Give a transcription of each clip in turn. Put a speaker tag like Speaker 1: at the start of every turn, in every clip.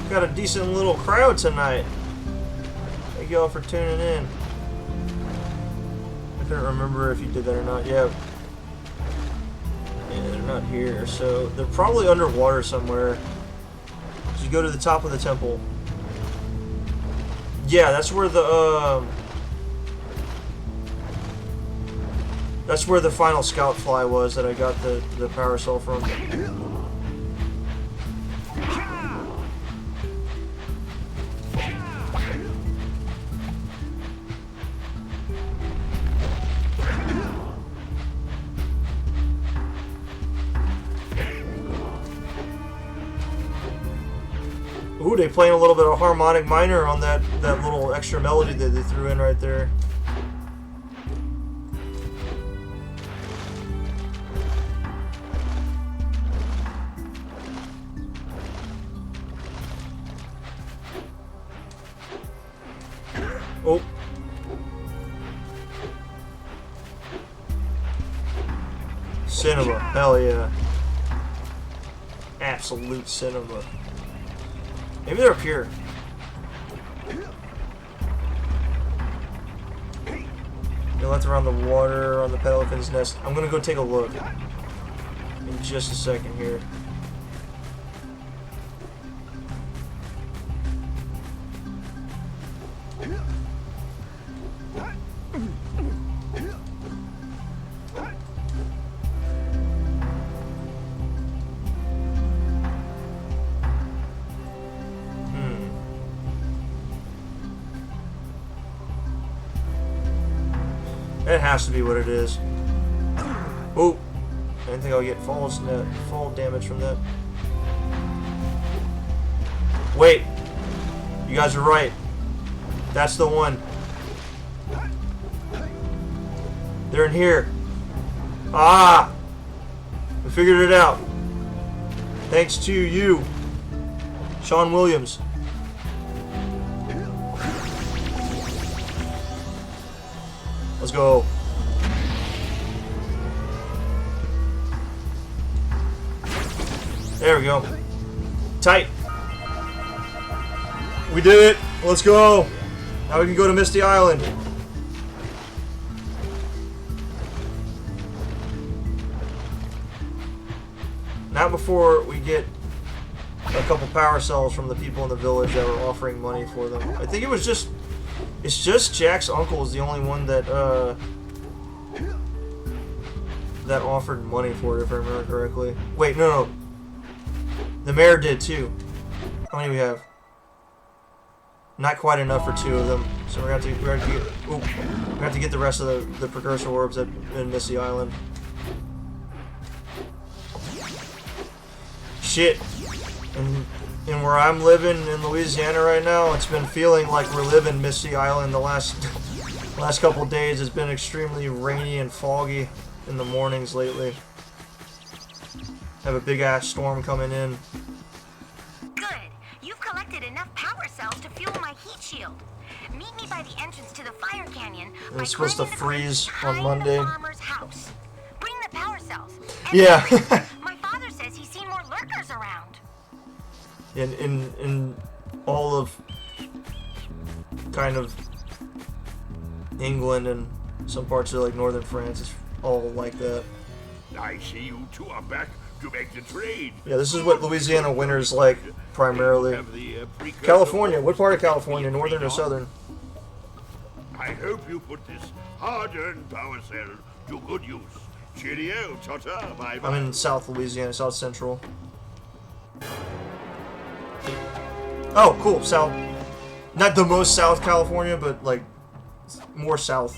Speaker 1: Got a decent little crowd tonight. Thank y'all for tuning in. I couldn't remember if you did that or not. Yeah. Yeah, they're not here, so they're probably underwater somewhere. So you go to the top of the temple. Yeah, that's where the that's where the final scout fly was that I got the power cell from. Ooh, they playing a little bit of harmonic minor on that little extra melody that they threw in right there. Oh. Cinema. Hell yeah. Absolute cinema. Maybe they're up here. They left around the water on the pelican's nest. I'm gonna go take a look in just a second here. That has to be what it is. Oh, I didn't think I'll get fall damage from that. Wait, you guys are right. That's the one. They're in here. Ah, I figured it out. Thanks to you, Sean Williams. Let's go. There we go. Tight. We did it. Let's go. Now we can go to Misty Island. Not before we get a couple power cells from the people in the village that were offering money for them. I think it was just... It's just Jack's uncle is the only one that that offered money for it, if I remember correctly. Wait, no. The mayor did too. How many do we have? Not quite enough for two of them, so we're gonna have to get the rest of the precursor orbs in Misty Island. Shit. And where I'm living in Louisiana right now, it's been feeling like we're living Misty Island the last couple of days. It's been extremely rainy and foggy in the mornings lately. Have a big ass storm coming in.
Speaker 2: Good. You've collected enough power cells to fuel my heat shield. Meet me by the entrance to the fire canyon.
Speaker 1: It's supposed to freeze on Monday.
Speaker 2: The farmer's house. Bring the power cells. And
Speaker 1: yeah.
Speaker 2: My father says he's seen more lurkers around.
Speaker 1: In all of kind of England and some parts of like northern France, it's all like that.
Speaker 3: I see you two are back to make the trade.
Speaker 1: Yeah, this is what Louisiana winter's like primarily. California, what part of California, northern or southern?
Speaker 3: I hope you put this hard-earned power cell to good use. Cheerio, Tota, bye-bye.
Speaker 1: I'm in South Louisiana, South Central. Oh, cool. South. Not the most South California, but like more south.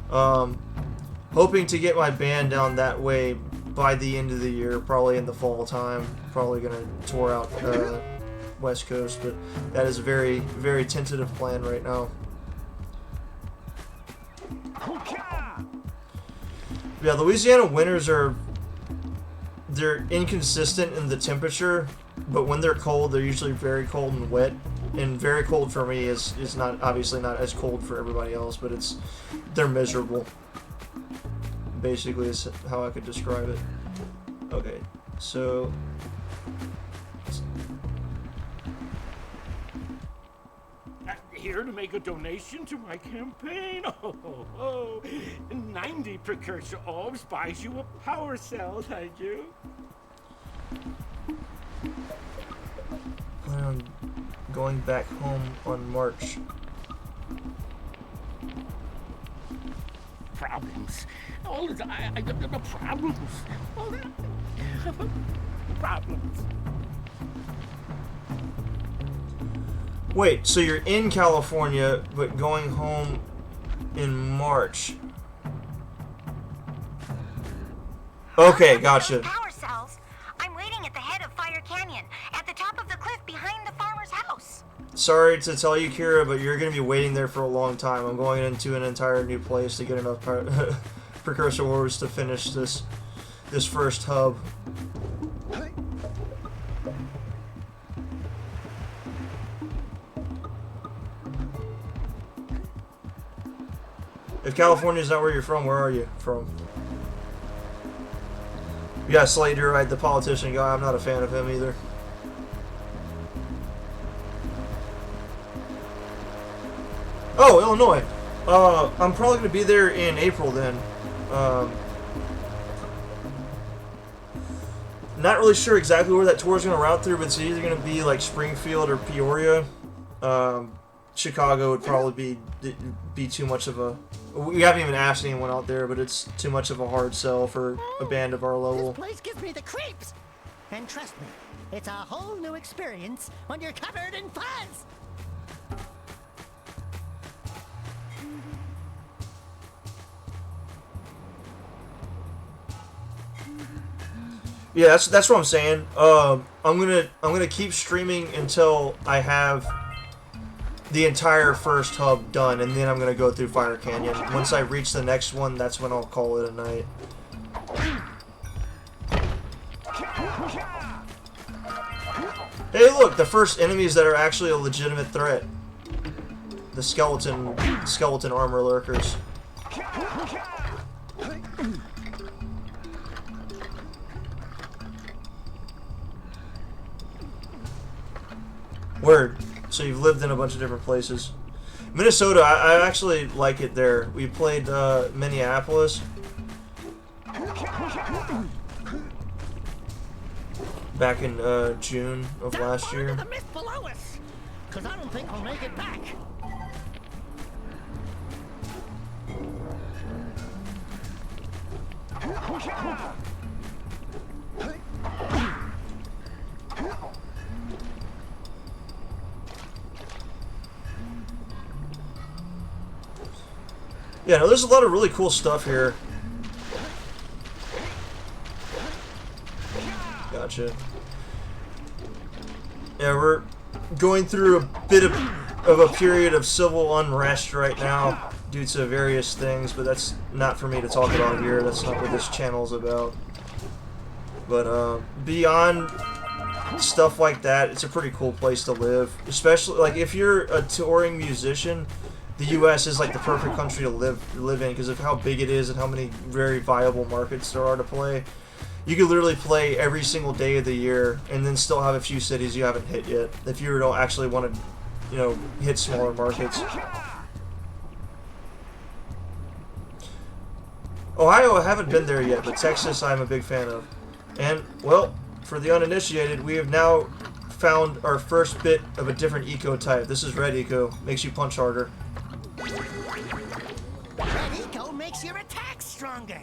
Speaker 1: Hoping to get my band down that way by the end of the year, probably in the fall time. Probably gonna tour out West Coast, but that is a very, very tentative plan right now. Yeah, Louisiana winters they're inconsistent in the temperature, but when they're cold, they're usually very cold and wet. And very cold for me is not obviously not as cold for everybody else, but they're miserable. Basically, is how I could describe it. Okay, so
Speaker 4: here to make a donation to my campaign. Oh, 90 precursor orbs buys you a power cell, thank you.
Speaker 1: Plan on going back home on March.
Speaker 4: Problems. All the problems. All the problems.
Speaker 1: Wait, so you're in California, but going home in March. Okay, gotcha.
Speaker 2: Power cells. I'm waiting at the head of Fire Canyon, at the top of the cliff behind the farmer's house.
Speaker 1: Sorry to tell you, Kira, but you're going to be waiting there for a long time. I'm going into an entire new place to get enough precursor ores to finish this first hub. If California's not where you're from, where are you from? Yeah, Slade, you're right, the politician guy, I'm not a fan of him either. Oh, Illinois. I'm probably going to be there in April then. Not really sure exactly where that tour is going to route through, but it's either going to be like Springfield or Peoria. Chicago would probably be too much of a... We haven't even asked anyone out there, but it's too much of a hard sell for a band of our level.
Speaker 5: This place gives me the creeps! And trust me, it's a whole new experience when you're covered in fuzz!
Speaker 1: Yeah, that's what I'm saying. I'm gonna keep streaming until I have the entire first hub done, and then I'm gonna go through Fire Canyon. Once I reach the next one, that's when I'll call it a night. Hey, look, the first enemies that are actually a legitimate threat. The skeleton armor lurkers. Word. So you've lived in a bunch of different places. Minnesota, I actually like it there. We played Minneapolis. Back in June of last year.
Speaker 5: The mist below us, 'cause I don't think we'll make it back.
Speaker 1: Yeah, no, there's a lot of really cool stuff here. Gotcha. Yeah, we're going through a bit of a period of civil unrest right now due to various things, but that's not for me to talk about here. That's not what this channel's about. But beyond stuff like that, it's a pretty cool place to live. Especially, like, if you're a touring musician, the U.S. is like the perfect country to live in because of how big it is and how many very viable markets there are to play. You could literally play every single day of the year and then still have a few cities you haven't hit yet if you don't actually want to, you know, hit smaller markets. Ohio, I haven't been there yet, but Texas I'm a big fan of. And, well, for the uninitiated, we have now found our first bit of a different eco type. This is red eco. Makes you punch harder.
Speaker 5: Red eco makes your attack stronger.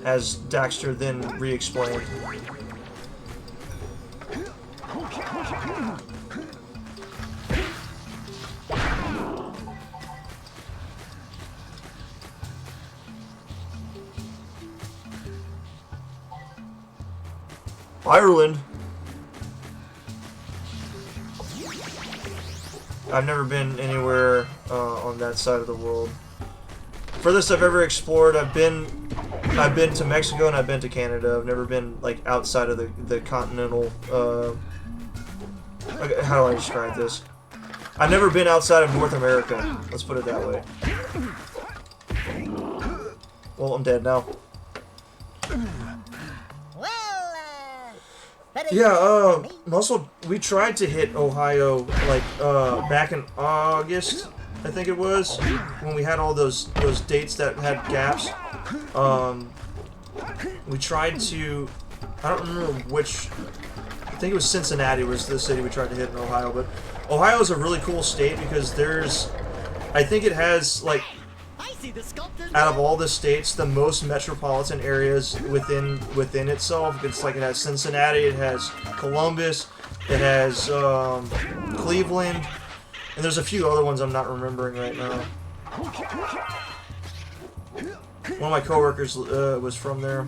Speaker 1: As Daxter then re-explained. Ireland. I've never been anywhere on that side of the world. Furthest I've ever explored, I've been to Mexico and I've been to Canada. I've never been like outside of the continental. How do I describe this? I've never been outside of North America. Let's put it that way. Well, I'm dead now.
Speaker 5: Well, better
Speaker 1: Yeah, Muscle, we tried to hit Ohio, like, back in August, I think it was, when we had all those dates that had gaps. We tried to, I don't remember which, I think it was Cincinnati was the city we tried to hit in Ohio, but Ohio is a really cool state because there's, I think it has, like, out of all the states, the most metropolitan areas within itself. It's like it has Cincinnati, it has Columbus, it has Cleveland, and there's a few other ones I'm not remembering right now. One of my coworkers was from there.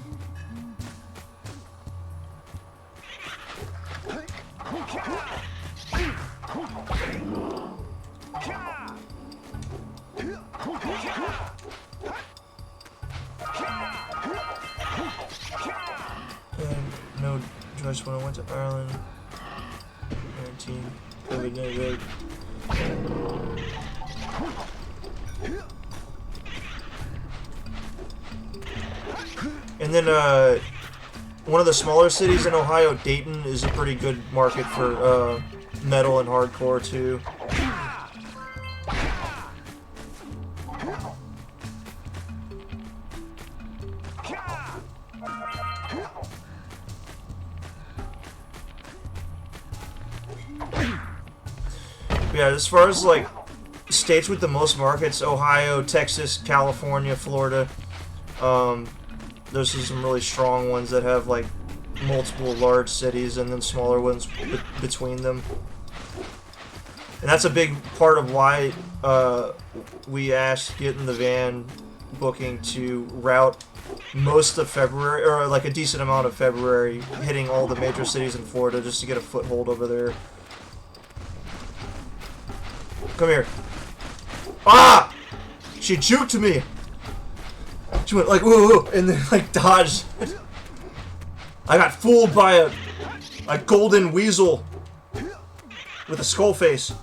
Speaker 1: No choice when I went to Ireland. 19. COVID-19. And then one of the smaller cities in Ohio, Dayton, is a pretty good market for metal and hardcore too. Yeah, as far as like states with the most markets, Ohio, Texas, California, Florida, those are some really strong ones that have like multiple large cities and then smaller ones between them. And that's a big part of why we asked Get in the Van booking to route most of February, or like a decent amount of February, hitting all the major cities in Florida just to get a foothold over there. Come here. Ah! She juked me! She went like, whoa, and then like dodged. I got fooled by a golden weasel with a skull face.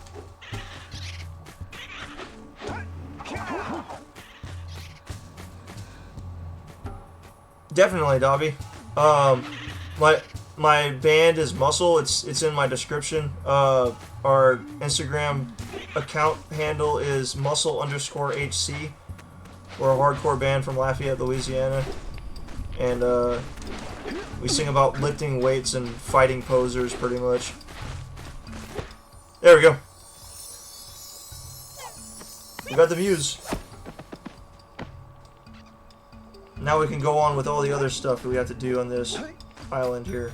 Speaker 1: Definitely, Dobby. My band is Muscle. It's in my description. Our Instagram account handle is muscle_HC. We're a hardcore band from Lafayette, Louisiana, and we sing about lifting weights and fighting posers, pretty much. There we go. We got the views. Now we can go on with all the other stuff that we have to do on this island here.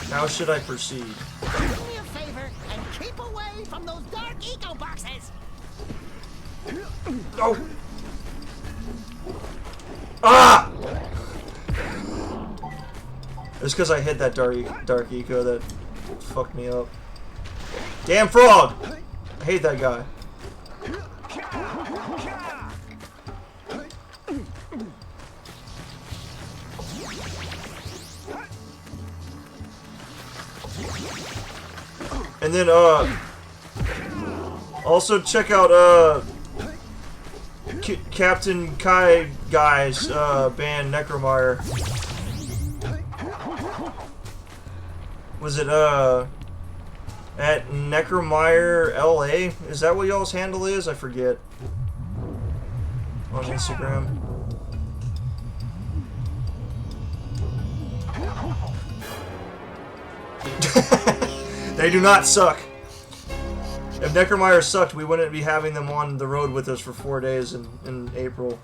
Speaker 1: How should I proceed?
Speaker 5: Do me a favor and keep away from those dark eco boxes.
Speaker 1: Oh! Ah! It's because I hit that dark eco that fucked me up. Damn frog! I hate that guy. And then, also check out, Captain Kai Guy's, band Necromire. Was it, at Necromire LA? Is that what y'all's handle is? I forget. On Instagram. They do not suck. If Necromire sucked, we wouldn't be having them on the road with us for 4 days in April.